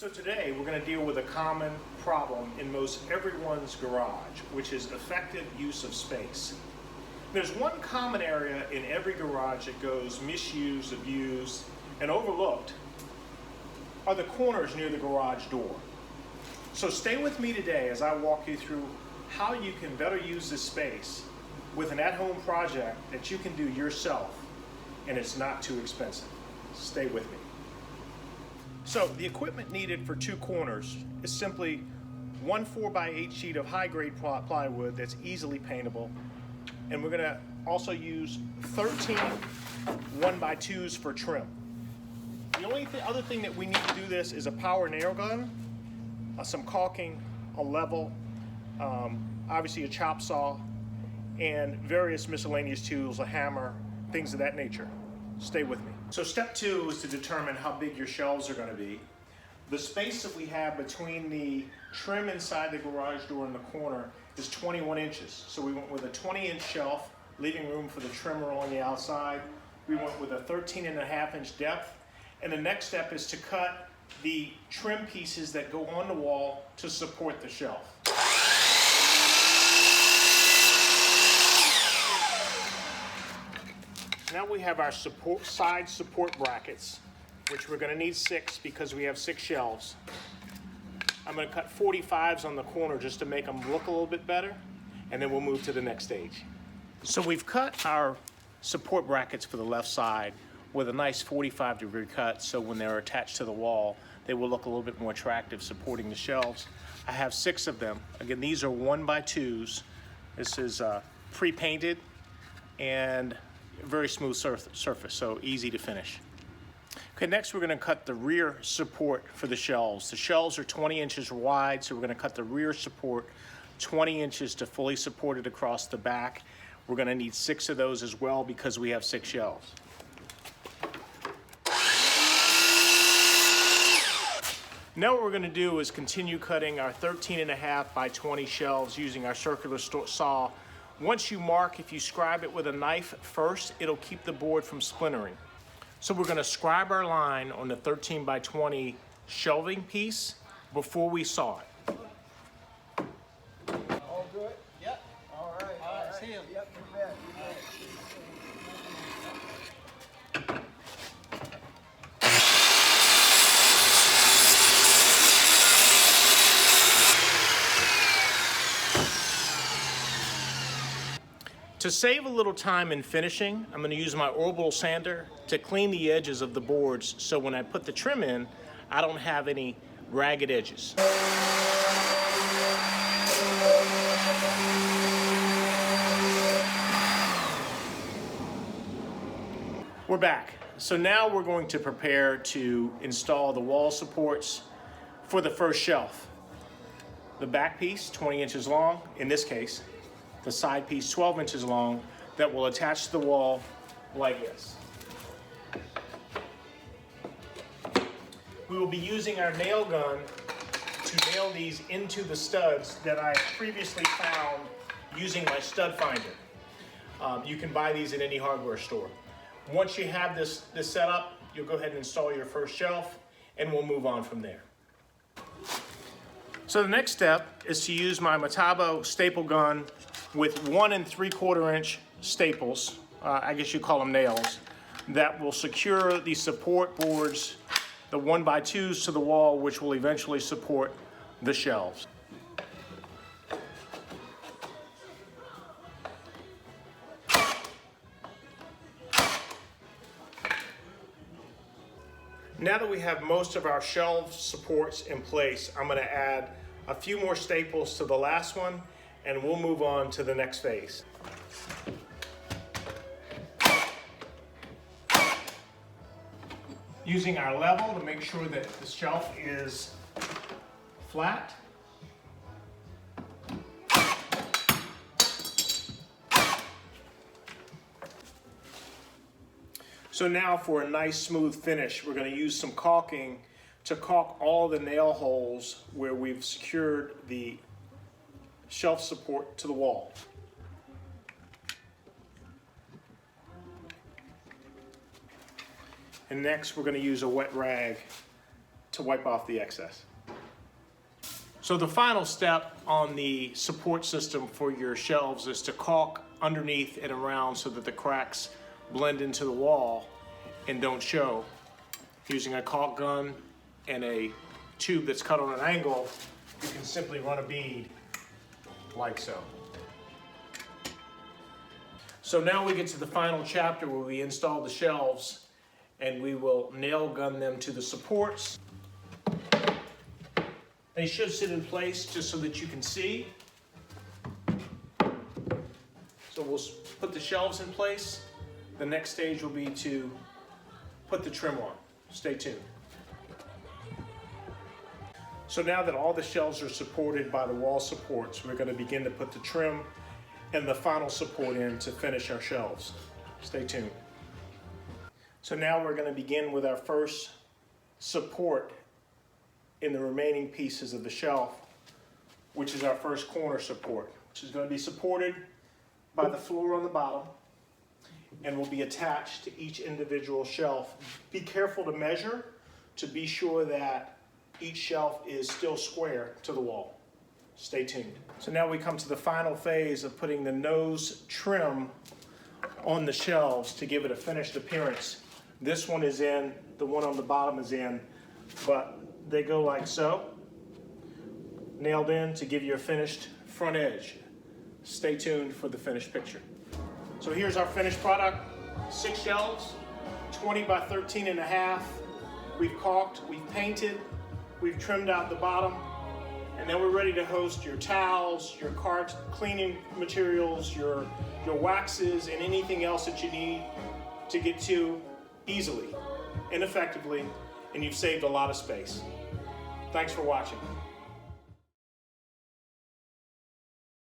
So today we're going to deal with a common problem in most everyone's garage, which is effective use of space. There's one common area in every garage that goes misused, abused, and overlooked are the corners near the garage door. So stay with me today as I walk you through how you can better use this space with an at-home project that you can do yourself and it's not too expensive. Stay with me. So the equipment needed for two corners is simply one 4x8 sheet of high-grade plywood that's easily paintable, and we're going to also use 13 1x2s for trim. The only other thing that we need to do this is a power nail gun, some caulking, a level, obviously a chop saw, and various miscellaneous tools, a hammer, things of that nature. Stay with me. So step two is to determine how big your shelves are going to be. The space that we have between the trim inside the garage door and the corner is 21 inches. So we went with a 20-inch shelf, leaving room for the trimmer on the outside. We went with a 13.5-inch depth. And the next step is to cut the trim pieces that go on the wall to support the shelf. Now we have our side support brackets, which we're going to need 6 because we have 6 shelves. I'm going to cut 45s on the corner just to make them look a little bit better, and then we'll move to the next stage. So we've cut our support brackets for the left side with a nice 45-degree cut, so when they're attached to the wall, they will look a little bit more attractive supporting the shelves. I have 6 of them. Again, these are 1x2s. This is pre-painted and very smooth surface, so easy to finish. Okay, next we're going to cut the rear support for the shelves. The shelves are 20 inches wide, so we're going to cut the rear support 20 inches to fully support it across the back. We're going to need 6 of those as well because we have 6 shelves. Now what we're going to do is continue cutting our 13.5 by 20 shelves using our circular saw. Once you mark, if you scribe it with a knife first, it'll keep the board from splintering. So we're going to scribe our line on the 13 by 20 shelving piece before we saw it. All good? Yep. All right. All right. See you. Yep, you bet. To save a little time in finishing, I'm going to use my orbital sander to clean the edges of the boards so when I put the trim in, I don't have any ragged edges. We're back. So now we're going to prepare to install the wall supports for the first shelf. The back piece, 20 inches long, in this case, the side piece 12 inches long that will attach to the wall like this. We will be using our nail gun to nail these into the studs that I previously found using my stud finder. You can buy these at any hardware store. Once you have this set up, you'll go ahead and install your first shelf and we'll move on from there. So the next step is to use my Metabo staple gun with 1 3/4 inch staples, I guess you call them nails, that will secure the support boards, the 1x2s to the wall, which will eventually support the shelves. Now that we have most of our shelf supports in place, I'm going to add a few more staples to the last one, and we'll move on to the next phase. Using our level to make sure that the shelf is flat. So now for a nice smooth finish, we're going to use some caulking to caulk all the nail holes where we've secured the shelf support to the wall. And next we're going to use a wet rag to wipe off the excess. So the final step on the support system for your shelves is to caulk underneath and around so that the cracks blend into the wall and don't show. Using a caulk gun and a tube that's cut on an angle, you can simply run a bead like so. So now we get to the final chapter where we install the shelves, and we will nail gun them to the supports. They should sit in place just so that you can see. So we'll put the shelves in place. The next stage will be to put the trim on. Stay tuned. So now that all the shelves are supported by the wall supports, we're going to begin to put the trim and the final support in to finish our shelves. Stay tuned. So now we're going to begin with our first support in the remaining pieces of the shelf, which is our first corner support, which is going to be supported by the floor on the bottom and will be attached to each individual shelf. Be careful to measure to be sure that each shelf is still square to the wall. Stay tuned. So now we come to the final phase of putting the nose trim on the shelves to give it a finished appearance. This one is in, the one on the bottom is in, but they go like so, nailed in to give you a finished front edge. Stay tuned for the finished picture. So here's our finished product. 6 shelves, 20 by 13 and a half. We've caulked, we've painted, we've trimmed out the bottom, and then we're ready to host your towels, your cart cleaning materials, your waxes, and anything else that you need to get to easily and effectively, and you've saved a lot of space. Thanks for watching.